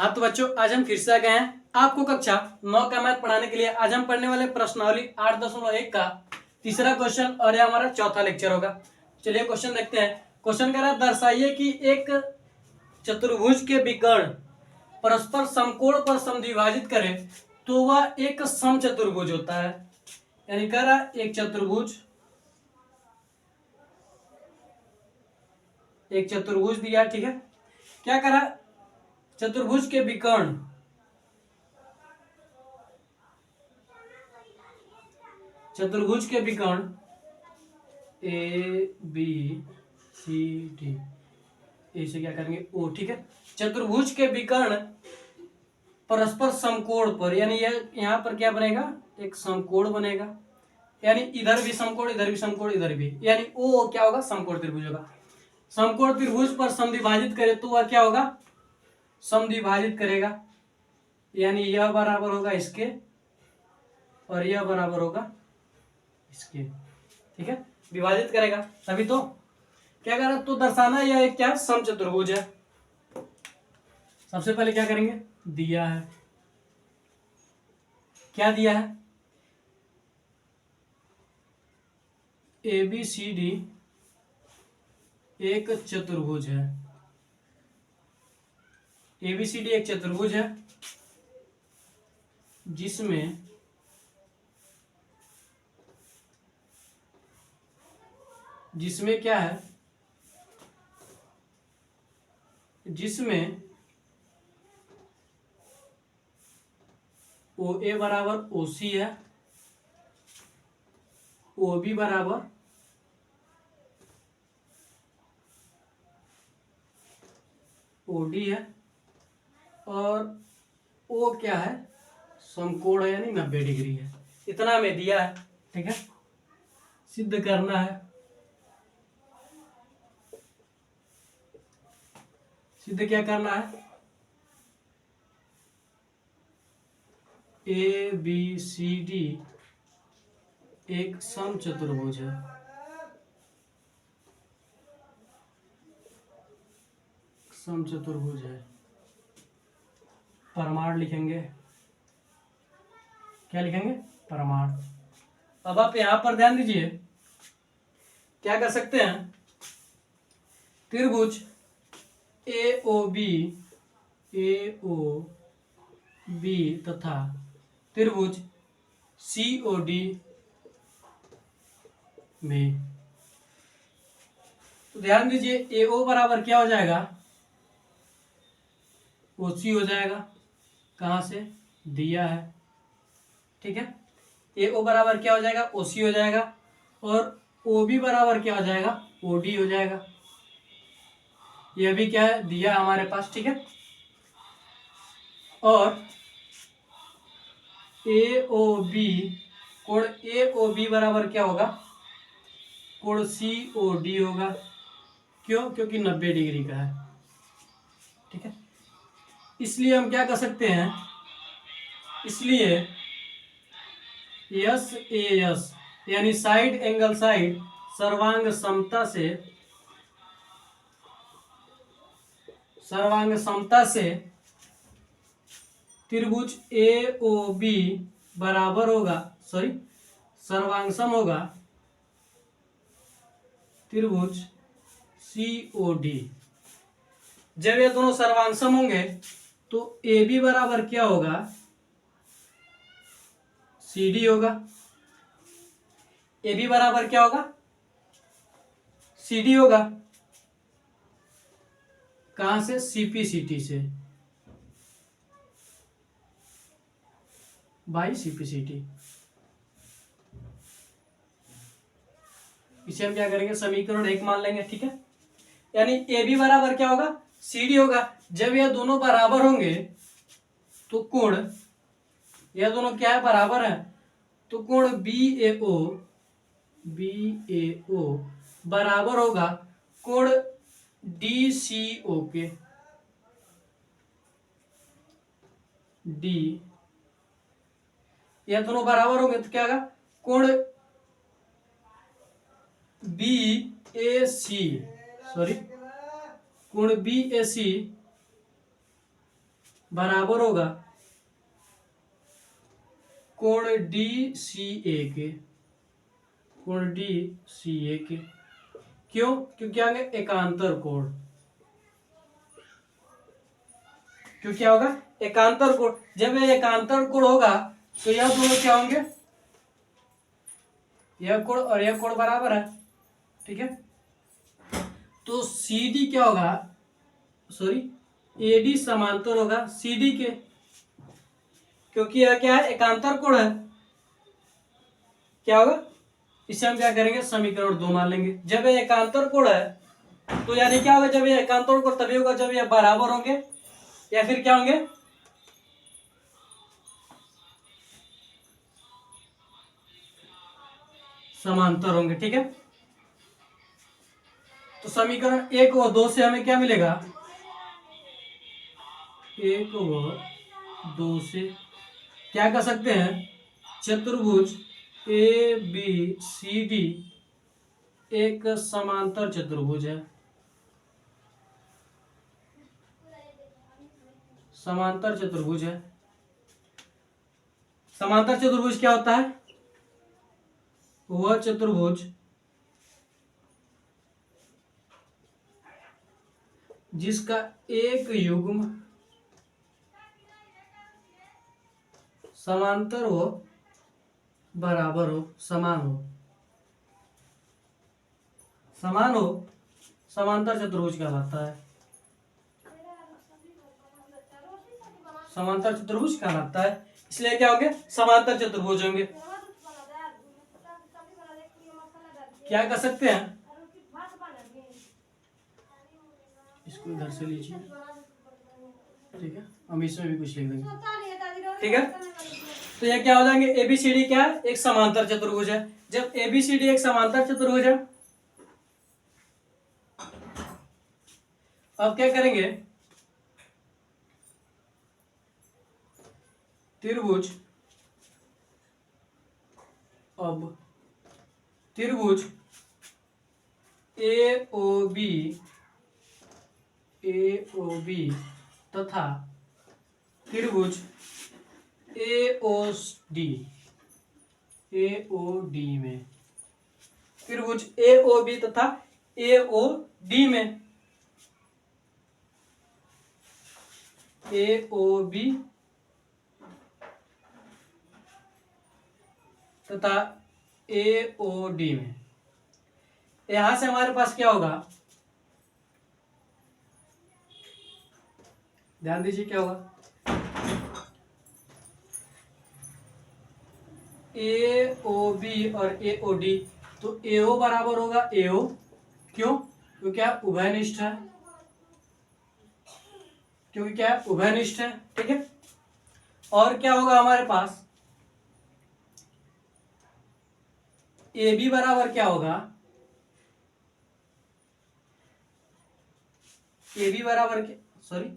हाँ तो बच्चों, आज हम फिर से आ गए हैं आपको कक्षा 9 का मैथ पढ़ाने के लिए। आज हम पढ़ने वाले प्रश्नावली 8.1 का तीसरा क्वेश्चन और यह हमारा चौथा लेक्चर होगा। चलिए क्वेश्चन देखते हैं। क्वेश्चन कह रहा है, दर्शाइए कि एक चतुर्भुज के विकर्ण परस्पर समकोण पर समद्विभाजित करे तो वह एक समचतुर्भुज होता है। यानी कह रहा है एक चतुर्भुज दिया, ठीक है। क्या कह रहा है, चतुर्भुज के विकर्ण ए बी सी डी, इसे क्या करेंगे ओ, ठीक है। चतुर्भुज के विकर्ण परस्पर समकोण पर, यानी यहाँ पर क्या बनेगा, एक समकोण बनेगा। यानी इधर भी समकोण, इधर भी समकोण, इधर भी, यानी ओ क्या होगा, समकोण त्रिभुज होगा। समकोण त्रिभुज पर समद्विभाजित करे तो वह क्या होगा, समद्विभाजित करेगा। यानी यह बराबर होगा इसके और यह बराबर होगा इसके, ठीक है। विभाजित करेगा तभी तो। क्या करें तो दर्शाना यह एक क्या समचतुर्भुज है। सबसे पहले क्या करेंगे, दिया है, क्या दिया है, ए बी सी डी एक चतुर्भुज है। ए बी सी डी एक चतुर्भुज है जिसमें क्या है, जिसमें ओ ए बराबर ओ सी है, ओ बी बराबर ओ डी है और ओ क्या है, समकोण है, यानी 90 डिग्री है। इतना हमें दिया है, ठीक है। सिद्ध करना है, सिद्ध क्या करना है, ए बी सी डी एक समचतुर्भुज है। समचतुर्भुज है, प्रमाण लिखेंगे। क्या लिखेंगे, प्रमाण। अब आप यहां पर ध्यान दीजिए, क्या कर सकते हैं, त्रिभुज ए ओ बी तथा त्रिभुज सी ओ डी में, तो ध्यान दीजिए ए ओ बराबर क्या हो जाएगा, ओ सी हो जाएगा। कहां से, दिया है, ठीक है। ए ओ बराबर क्या हो जाएगा, ओ सी हो जाएगा और ओ बी बराबर क्या हो जाएगा, ओ डी हो जाएगा। यह भी क्या है, दिया हमारे पास, ठीक है। और ए ओ बी, कोण ए ओ बी बराबर क्या होगा, कोण सी ओ डी होगा। क्यों, क्योंकि 90 डिग्री का है, ठीक है। इसलिए हम क्या कर सकते हैं, इसलिए यस ए यस यानी साइड एंगल साइड सर्वांग समता से त्रिभुज ए ओ बी बराबर होगा, सर्वांग सम होगा त्रिभुज सी ओ डी। जब ये दोनों सर्वांग सम होंगे तो ए बी बराबर क्या होगा, सी डी होगा। ए बी बराबर क्या होगा, सी डी होगा। कहां से, सीपी सीटी से, बाई सीपी सीटी। इसे हम क्या करेंगे, समीकरण 1 मान लेंगे, ठीक है। यानी ए बी बराबर क्या होगा, सी डी होगा। जब यह दोनों बराबर होंगे तो कोण, यह दोनों क्या है, बराबर है, तो कोण बी ए ओ बराबर होगा कोण डी सी ओ के, डी, यह दोनों बराबर होंगे तो क्या होगा, कोण बी ए सी कोण बी ए सी बराबर होगा कोण डी सी ए के, कोण डी सी ए के। क्यों? क्योंकि आगे एकांतर कोण, क्यों क्या होगा? एकांतर कोण। जब ये एकांतर कोण होगा तो यह दोनों क्या होंगे? यह कोण और यह कोण बराबर है, ठीक है। तो सी डी क्या होगा? सॉरी, ए डी समांतर होगा सी डी के, क्योंकि यह क्या है? एकांतर कोण है। क्या होगा? इसे हम क्या करेंगे? समीकरण 2 मान लेंगे। जब ये एकांतर कोण है तो यानी क्या होगा? जब ये एकांतर कोण तभी होगा जब ये बराबर होंगे, या फिर क्या होंगे? समांतर होंगे, ठीक है। तो समीकरण 1 और 2 से हमें क्या मिलेगा? 1 और 2 से क्या कर सकते हैं? चतुर्भुज ए बी सी डी एक समांतर चतुर्भुज है। समांतर चतुर्भुज है। समांतर चतुर्भुज क्या होता है? वह चतुर्भुज जिसका एक युग्म समांतर हो, बराबर हो, समान हो। समान हो, समांतर चतुर्भुज कहलाता है। समांतर चतुर्भुज कहलाता है, इसलिए क्या होंगे? समांतर चतुर्भुज होंगे। क्या कर सकते हैं? इसको इधर से लीजिए, ठीक है। हम इसमें भी कुछ लिख देंगे, ठीक है। तो ये क्या हो जाएंगे? एबीसीडी क्या है? एक समांतर चतुर्भुज है। जब एबीसीडी एक समांतर चतुर्भुज है, अब क्या करेंगे? त्रिभुज, अब त्रिभुज ए ओ बी तथा त्रिभुज ए ओ डी में, त्रिभुज ए ओ बी तथा ए ओ डी में, ए ओ बी तथा ए ओ डी में। यहां से हमारे पास क्या होगा? ध्यान दीजिए क्या होगा? ए ओ बी और ए ओ डी, तो ए ओ बराबर होगा ए ओ। क्यों? क्योंकि क्या? उभयनिष्ठ है, क्योंकि क्या है? उभयनिष्ठ है, ठीक है। और क्या होगा हमारे पास? ए बी बराबर क्या होगा? ए बी बराबर क्या? सॉरी,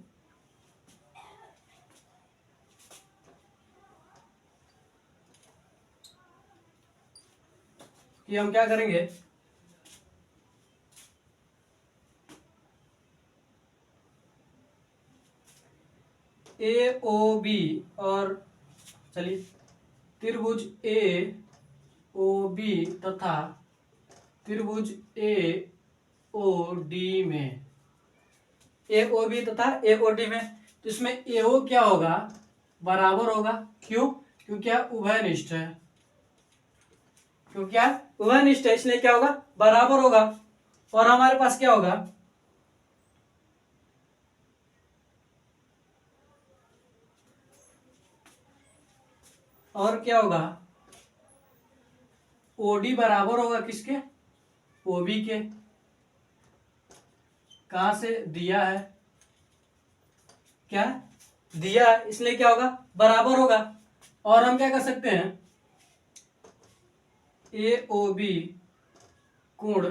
कि हम क्या करेंगे? ए ओ बी और चलिए त्रिभुज ए ओ बी तथा त्रिभुज ए ओ डी में, ए ओ बी तथा ए ओ डी में, तो इसमें ए ओ क्या होगा? बराबर होगा। क्यों? क्योंकि क्या? उभयनिष्ठ है, क्योंकि क्या? उभयनिष्ठ है, इसलिए क्या होगा? बराबर होगा। और हमारे पास क्या होगा? और क्या होगा? ओडी बराबर होगा किसके? ओबी के। कहां से? दिया है, क्या दिया है, इसलिए क्या होगा? बराबर होगा। और हम क्या कर सकते हैं? ए ओ बी कोण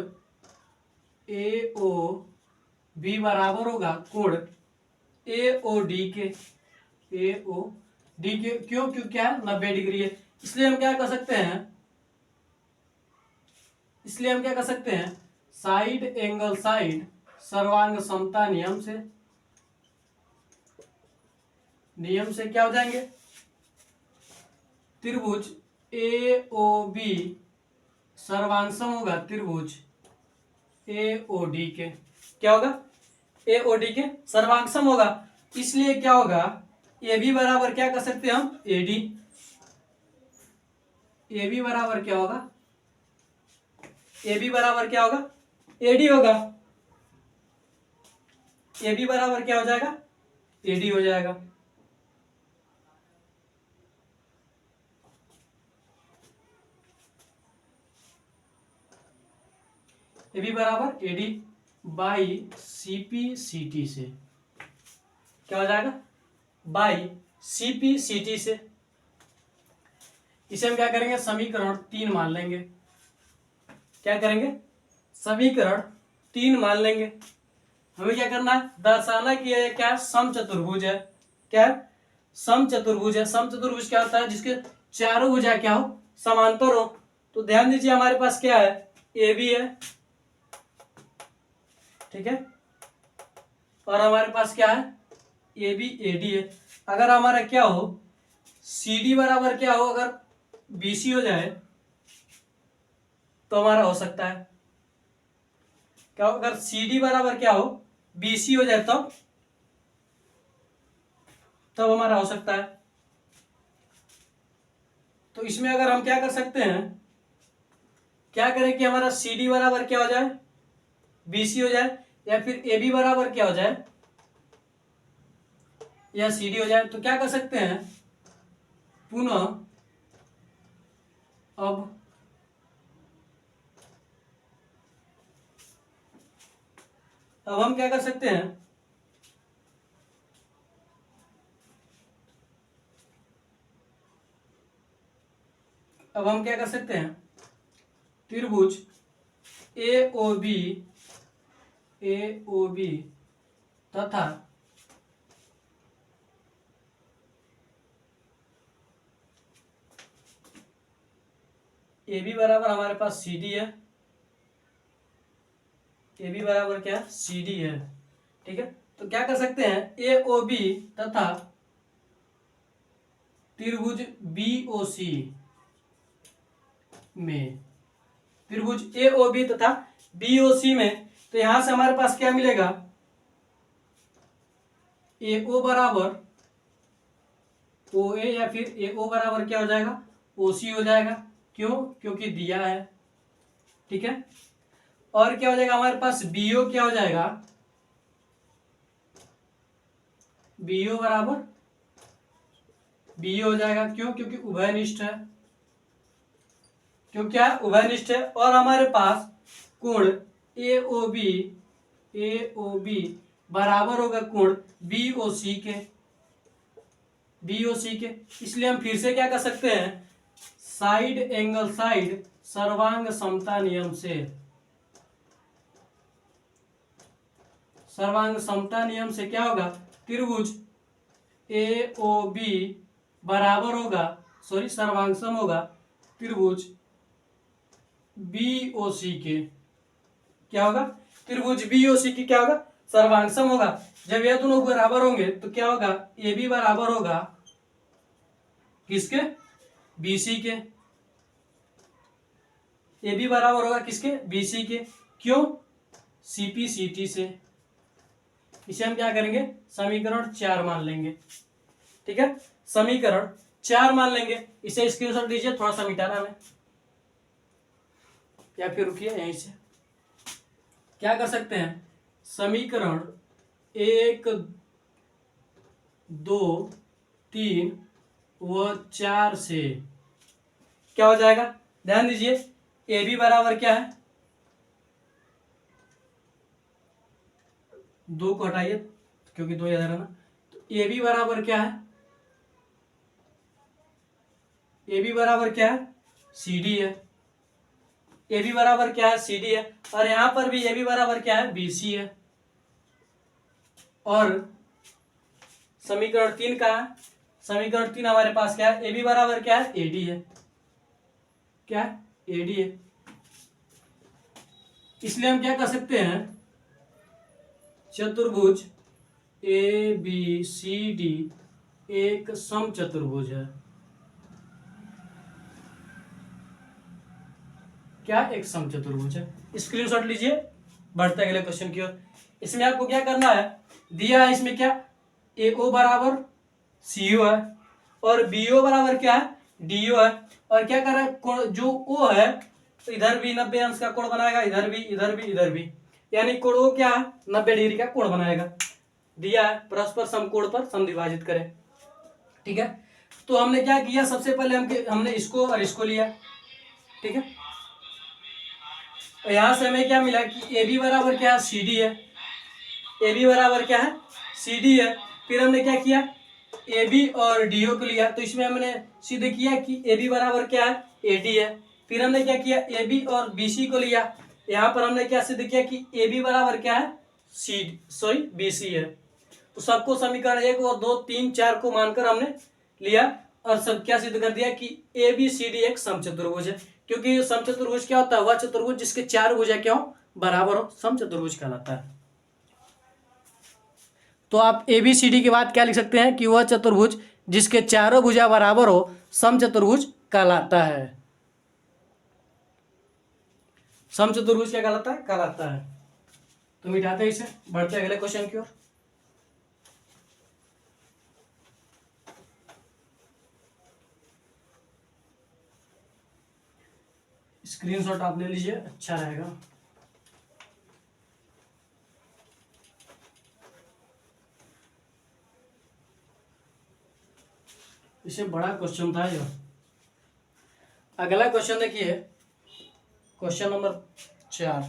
ए ओ बी बराबर होगा कोण ए ओ डी के, ए ओ डी के। क्यों? क्यों क्या? 90 डिग्री है, इसलिए हम क्या कर सकते हैं? इसलिए हम क्या कर सकते हैं? साइड एंगल साइड सर्वांग समता नियम से नियम से क्या हो जाएंगे, त्रिभुज ए ओ बी सर्वांशम होगा त्रिभुज ए ओ डी के, क्या होगा, ए ओ डी के सर्वांशम होगा। इसलिए क्या होगा, ए बी बराबर क्या कर सकते हैं हम, ए डी। ए बी बराबर क्या होगा, ए बी बराबर क्या होगा, ए डी होगा। ए बी बराबर क्या हो जाएगा, ए डी हो जाएगा। ए बी बराबर A D by C P C T से, क्या हो जाएगा, by C P C T से। इसे हम क्या करेंगे, समीकरण 3 मान लेंगे। क्या करेंगे, समीकरण 3 मान लेंगे। हमें क्या करना है, दर्शाना कि यह क्या है, समचतुर्भुज है। क्या है, समचतुर्भुज है। समचतुर्भुज क्या होता है, जिसके चारों भुजा क्या हो, समांतर हो। तो ध्यान दीजिए हमारे पास क्या है, ए बी है, ठीक है, और हमारे पास क्या है, ए बी ए डी है। अगर हमारा क्या हो, सी डी बराबर क्या हो, अगर बी सी हो जाए तो हमारा हो सकता है क्या, अगर सी डी बराबर क्या हो, बी सी हो जाए तब हमारा हो सकता है। तो इसमें अगर हम क्या कर सकते हैं, क्या करें कि हमारा सी डी बराबर क्या हो जाए, बी सी हो जाए, या फिर ए बी बराबर क्या हो जाए, या सी डी हो जाए। तो क्या कर सकते हैं, पुनः अब हम क्या कर सकते हैं, अब हम क्या कर सकते हैं, त्रिभुज ए ओ बी तथा ए बी बराबर हमारे पास सी डी है, ए बी बराबर क्या है, सी डी है, ठीक है। तो क्या कर सकते हैं, ए ओ बी तथा त्रिभुज बी ओ सी में, त्रिभुज ए ओ बी तथा बी ओ सी में, तो यहां से हमारे पास क्या मिलेगा, ए ओ बराबर ओ ए, या फिर ए ओ बराबर क्या हो जाएगा, ओ सी हो जाएगा। क्यों, क्योंकि दिया है, ठीक है। और क्या हो जाएगा हमारे पास, बी ओ क्या हो जाएगा, बी ओ बराबर बी हो जाएगा। क्यों, क्योंकि उभयनिष्ठ है, क्यों क्या है, उभयनिष्ठ है। और हमारे पास कोण ए ओ बी बराबर होगा कोण बी ओ सी के, बी ओ सी के। इसलिए हम फिर से क्या कर सकते हैं, साइड एंगल साइड सर्वांग समता नियम से, सर्वांग समता नियम से क्या होगा, त्रिभुज ए ओ बी बराबर होगा, सॉरी सर्वांगसम होगा त्रिभुज बी ओ सी के। क्या होगा, त्रिभुज बी ओ सी की क्या होगा, सर्वांगसम होगा। जब यह दोनों बराबर होंगे तो क्या होगा, ए बी बराबर होगा किसके, बी सी के। ए बी बराबर होगा किसके, बी सी के। क्यों, सी पी सी टी से। इसे हम क्या करेंगे, समीकरण 4 मान लेंगे, ठीक है। समीकरण 4 मान लेंगे। इसे स्क्रीनशॉट दीजिए, थोड़ा सा मिटाना हमें, या फिर रुकिए यहीं से। क्या कर सकते हैं, समीकरण 1 2 3 व 4 से क्या हो जाएगा, ध्यान दीजिए, ए बी बराबर क्या है, 2 को हटाइए क्योंकि 2 इधर है ना। तो ए बी बराबर क्या है, ए बी बराबर क्या है, सी डी है। ए बी बराबर क्या है, सी डी है। और यहां पर भी ए बी बराबर क्या है, बी सी है। और समीकरण 3 का है, समीकरण 3 हमारे पास क्या है, ए बी बराबर क्या है, ए डी है। क्या है, ए डी है। इसलिए हम क्या कर सकते हैं, चतुर्भुज ए बी सी डी एक समचतुर्भुज है। क्या एक समचतुर्भुज है। स्क्रीनशॉट लीजिए, बढ़ते हैं अगले क्वेश्चन की ओर। इसमें आपको क्या करना है, दिया है इसमें क्या, AO बराबर CO है और BO बराबर क्या है, DO है। और क्या कर रहा है, कोण जो O है इधर भी 90 अंश का कोण बनाएगा, इधर भी इधर भी इधर भी, यानी कोण O क्या है, 90 डिग्री का कोण बनाएगा। दिया है परस्पर समकोण पर समद्विभाजित करें। ठीक है, तो हमने क्या किया, सबसे पहले हमने इसको और इसको लिया। ठीक है, यहां से हमें क्या मिला कि AB बराबर क्या है, CD है। AB बराबर क्या है, CD है। फिर हमने क्या किया, AB और DO को लिया, तो इसमें हमने सिद्ध किया कि AB बराबर क्या है, AD है। फिर हमने क्या किया, AB और BC को लिया, यहाँ पर हमने क्या सिद्ध किया कि AB बराबर क्या है, BC है। तो सबको समीकरण 1 और 2 3 4 को मानकर हमने लिया और सब क्या सिद्ध कर दिया कि ABCD एक समचतुर्भुज है। क्योंकि समचतुर्भुज क्या होता है, वह चतुर्भुज जिसके चार भुजा क्या हो, बराबर हो, समचतुर्भुज कहलाता है। तो आप ABCD के बाद क्या लिख सकते हैं कि वह चतुर्भुज जिसके चारों भुजा बराबर हो, समचतुर्भुज कहलाता है। समचतुर्भुज क्या कहलाता है, कहलाता है। तो मिटाते हैं इसे, बढ़ते हैं अगले क्वेश्चन की ओर। स्क्रीनशॉट आप ले लीजिए, अच्छा रहेगा। इसे बड़ा क्वेश्चन था ये। अगला क्वेश्चन देखिए, क्वेश्चन नंबर 4।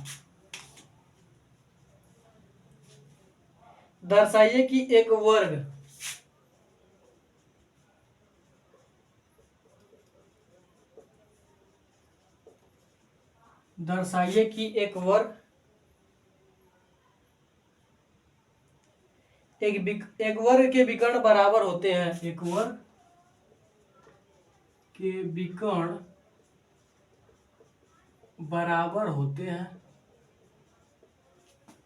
दर्शाइए कि एक वर्ग दर्शाइए कि एक वर्ग एक वर्ग के विकर्ण बराबर होते हैं। एक वर्ग के विकर्ण बराबर होते हैं।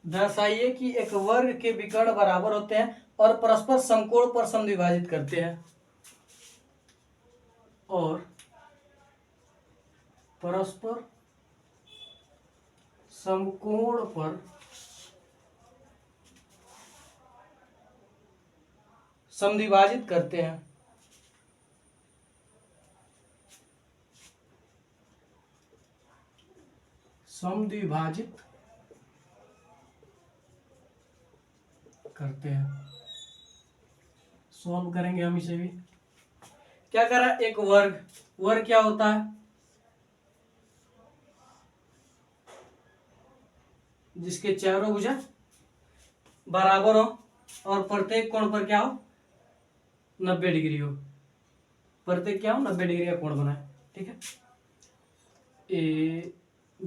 दर्शाइए कि एक वर्ग के विकर्ण बराबर होते हैं और परस्पर समकोण पर समद्विभाजित करते हैं। और परस्पर समकोण पर समद्विभाजित करते हैं। समद्विभाजित करते हैं। सॉल्व करेंगे हम इसे भी। क्या कर रहा है, एक वर्ग, वर्ग क्या होता है, जिसके चारों भुजा बराबर हो और प्रत्येक कोण पर क्या हो, 90 डिग्री हो। प्रत्येक क्या हो, 90 डिग्री का कोण बनाए। ठीक है,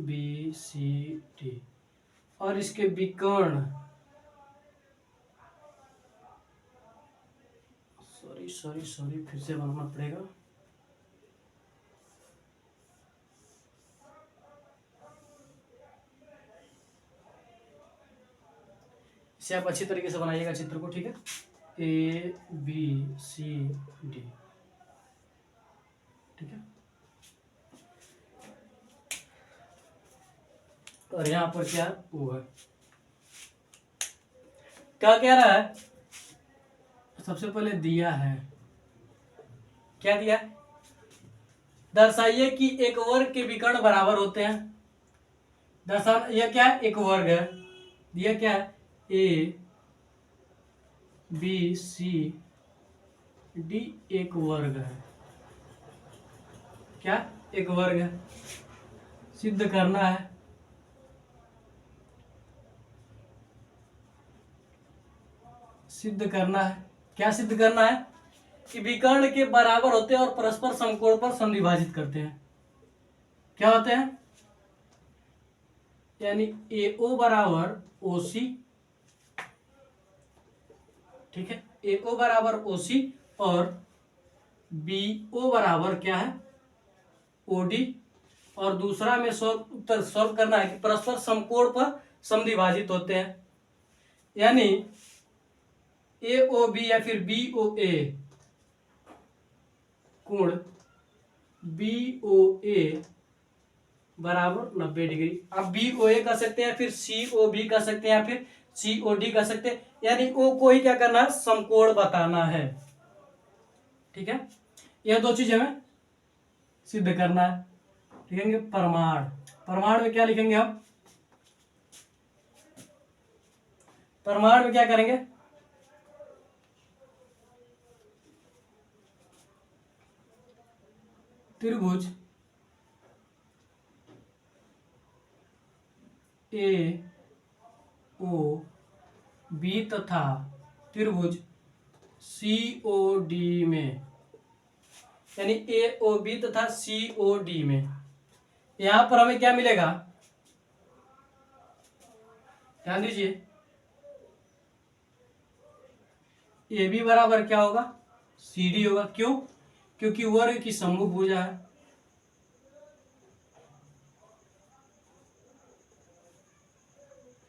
ABCD और इसके विकर्ण, सॉरी फिर से बनाना पड़ेगा। इसे आप अच्छी तरीके से बनाइएगा चित्र को। ठीक है, ABCD। ठीक है, और यहाँ पर क्या है, वो है। क्या कह रहा है, सबसे पहले दिया है, क्या दिया है, दर्शाइए कि एक वर्ग के विकर्ण बराबर होते हैं। दर्शा, यह क्या है, एक वर्ग है। दिया क्या है, ABCD एक वर्ग है। क्या, एक वर्ग है। सिद्ध करना है, सिद्ध करना है। क्या सिद्ध करना है कि विकर्ण के बराबर होते हैं और परस्पर समकोण पर समद्विभाजित करते हैं। क्या होते हैं, यानी AO बराबर OC। ठीक है, AO बराबर OC और BO बराबर क्या है, OD। और दूसरा में उत्तर सॉल्व करना है कि परस्पर समकोण पर समद्विभाजित होते हैं। यानी AOB या फिर BOA कोण बी ओ ए बराबर 90 डिग्री। अब बी ओ ए कर सकते हैं, फिर सी ओ बी कर सकते हैं, फिर सी ओ डी कर सकते हैं, यानी ओ को ही क्या करना है, समकोण बताना है। ठीक है, यह दो चीज हमें सिद्ध करना है। लिखेंगे प्रमाण। प्रमाण में क्या लिखेंगे हम, प्रमाण में क्या करेंगे, त्रिभुज ए ओ बी तथा त्रिभुज सी ओ डी में, यानी ए ओ बी तथा सी ओ डी में, यहां पर हमें क्या मिलेगा, ध्यान दीजिए, ए बी बराबर क्या होगा, सी डी होगा। क्यों, क्योंकि वर्ग की सम्मुख भुजा है,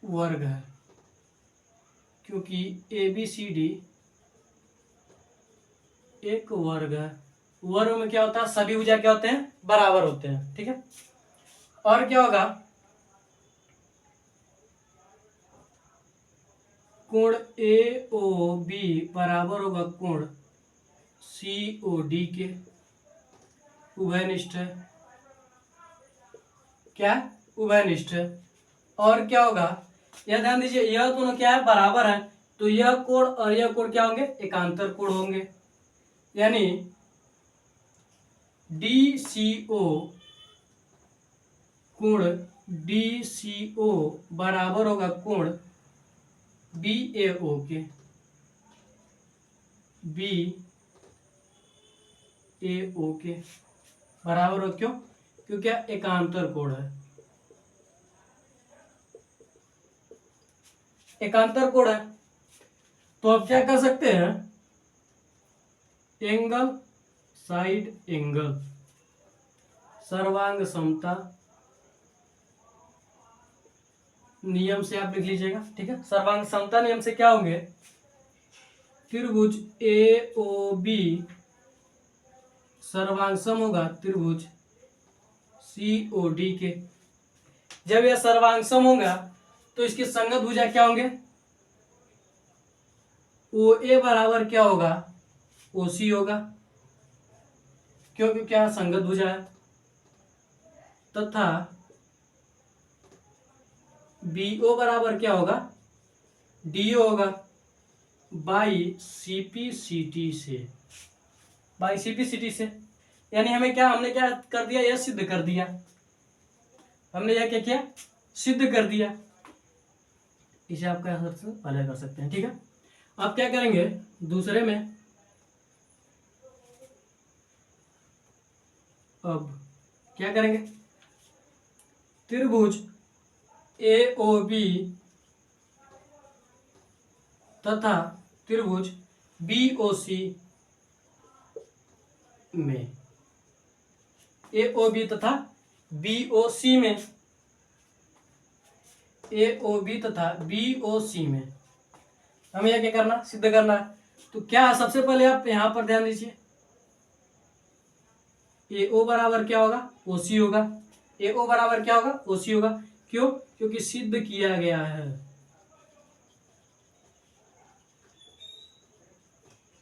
वर्ग है, क्योंकि ए बी सी डी एक वर्ग है। वर्ग में क्या होता है, सभी भुजा क्या होते हैं, बराबर होते हैं। ठीक है, और क्या होगा, कोण ए ओ बी बराबर होगा कोण सी ओ डी के, उभयनिष्ठ है। क्या, उभयनिष्ठ है। और क्या होगा, यह ध्यान दीजिए, यह दोनों क्या है, बराबर है, तो यह कोण और यह कोण क्या होंगे, एकांतर कोण होंगे, यानी डी सी ओ कोण डी सी ओ बराबर होगा कोण बी ए ओ के, बी ए ओ के बराबर हो। क्यों, क्योंकि एकांतर कोण है, एकांतर कोण है। तो अब क्या कर सकते हैं, एंगल साइड एंगल सर्वांग समता नियम से आप लिख लीजिएगा। ठीक है, सर्वांग समता नियम से क्या होंगे, त्रिभुज ए ओ बी सर्वांग सम होगा त्रिभुज सी ओ डी के। जब यह सर्वांग सम होगा तो इसकी संगत भुजा क्या होंगे, ओ ए बराबर क्या होगा, ओ सी होगा, क्योंकि क्या संगत भुजा है, तथा बी ओ बराबर क्या होगा, डी ओ होगा, बाई सीपी सीटी से, बाई सीपी सीटी से। यानी हमें क्या, हमने क्या कर दिया, यह सिद्ध कर दिया, हमने यह क्या किया, सिद्ध कर दिया। इसे आप क्या अलग कर सकते हैं। ठीक है, अब क्या करेंगे, दूसरे में अब क्या करेंगे, त्रिभुज ए ओ बी तथा त्रिभुज बी ओ सी में, ए ओ बी तथा बी ओ सी में, ए ओ बी तथा बी ओ सी में हमें यह क्या करना, सिद्ध करना है। तो क्या, सबसे पहले आप यहां पर ध्यान दीजिए, ए ओ बराबर क्या होगा, ओ सी होगा, ए ओ बराबर क्या होगा, ओ सी होगा। क्यों, क्योंकि सिद्ध किया गया है,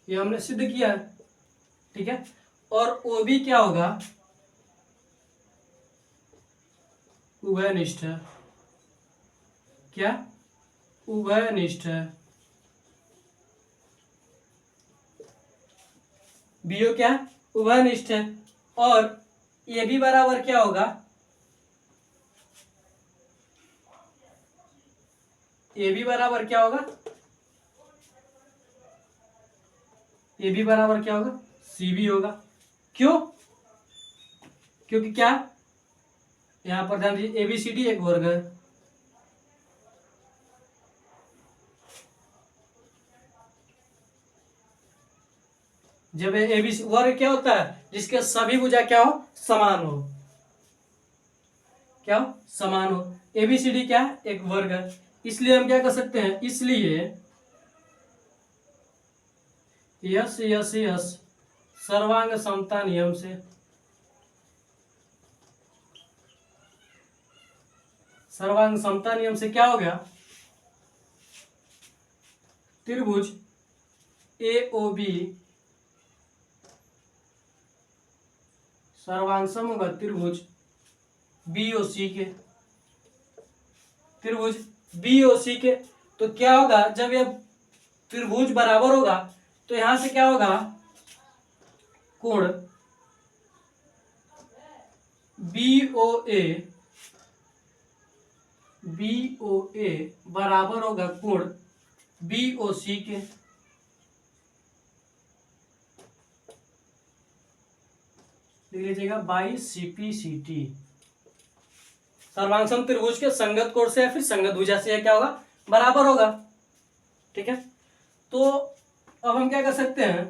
ये हमने सिद्ध किया है। ठीक है, और ओ बी क्या होगा, उभयनिष्ठ है। क्या, उभयनिष्ठ है। बीओ क्या, उभयनिष्ठ है। और ए बी बराबर क्या होगा, ए बी बराबर क्या होगा, ए बी बराबर क्या होगा, सी बी होगा। क्यों, क्योंकि क्या, यहां पर ध्यान दीजिए, ए बी सी डी एक वर्ग है, जब ए बी वर्ग क्या होता है, जिसके सभी भुजा क्या हो, समान हो, क्या हो, समान हो। ए बी सी डी क्या है, एक वर्ग है, इसलिए हम क्या कर सकते हैं, इसलिए यस यस यस सर्वांग समता नियम से, सर्वांग समता नियम से क्या हो गया, त्रिभुज AOB सर्वांग होगा त्रिभुज BOC के, त्रिभुज BOC के। तो क्या होगा, जब ये त्रिभुज बराबर होगा तो यहां से क्या होगा, कोण BOA बराबर होगा कोण BOC के। लिख लीजिएगा बाई CPCT। सर्वांग त्रिभुज के संगत कोण से या फिर संगत भुजा से क्या होगा, बराबर होगा। ठीक है, तो अब हम क्या कर सकते हैं,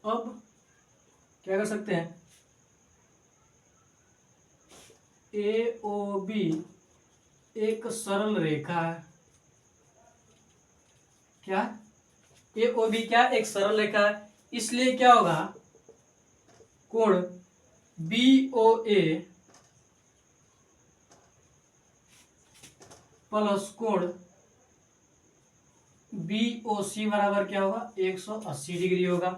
अब क्या कर सकते हैं, AOB एक सरल रेखा है, क्या AOB क्या एक सरल रेखा है, इसलिए क्या होगा, कोण BOA प्लस कोण BOC बराबर क्या होगा, 180 डिग्री होगा।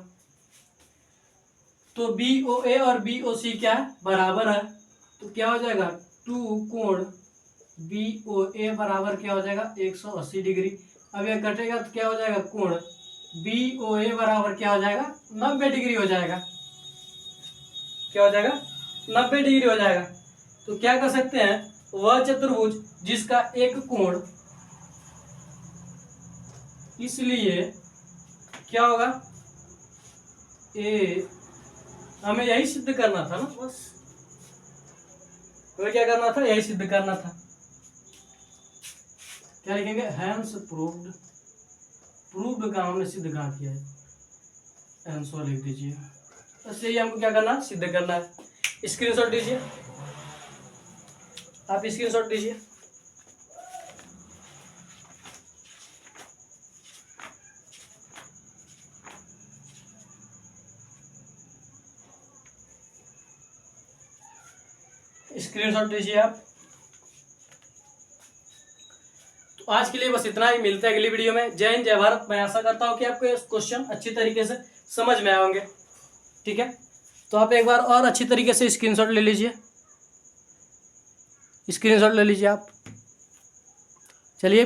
तो BOA और BOC क्या है, बराबर है, तो क्या हो जाएगा 2 कोण BOA बराबर क्या हो जाएगा 180 डिग्री। अब यह कटेगा तो क्या हो जाएगा, कोण BOA बराबर क्या हो जाएगा 90 डिग्री हो जाएगा, क्या हो जाएगा 90 डिग्री हो जाएगा। तो क्या कर सकते हैं, वह चतुर्भुज जिसका एक कोण, इसलिए क्या होगा, हमें यही सिद्ध करना था ना, बस तो क्या करना था, यही सिद्ध करना था। क्या लिखेंगे, हैंस प्रूव्ड, प्रूव्ड का हमने सिद्ध कहाँ किया है, हैंस लिख दीजिए। बस यही हमको क्या करना है, सिद्ध करना है। स्क्रीनशॉट दीजिए, आप स्क्रीनशॉट दीजिए। स्क्रीनशॉट दीजिए आप। तो आज के लिए बस इतना ही, मिलते हैं अगली वीडियो में। जय हिंद, जय भारत। मैं आशा करता हूं कि आपको ये क्वेश्चन अच्छी तरीके से समझ में आए होंगे। ठीक है, तो आप एक बार और अच्छी तरीके से स्क्रीनशॉट ले लीजिए, स्क्रीनशॉट ले लीजिए आप। चलिए।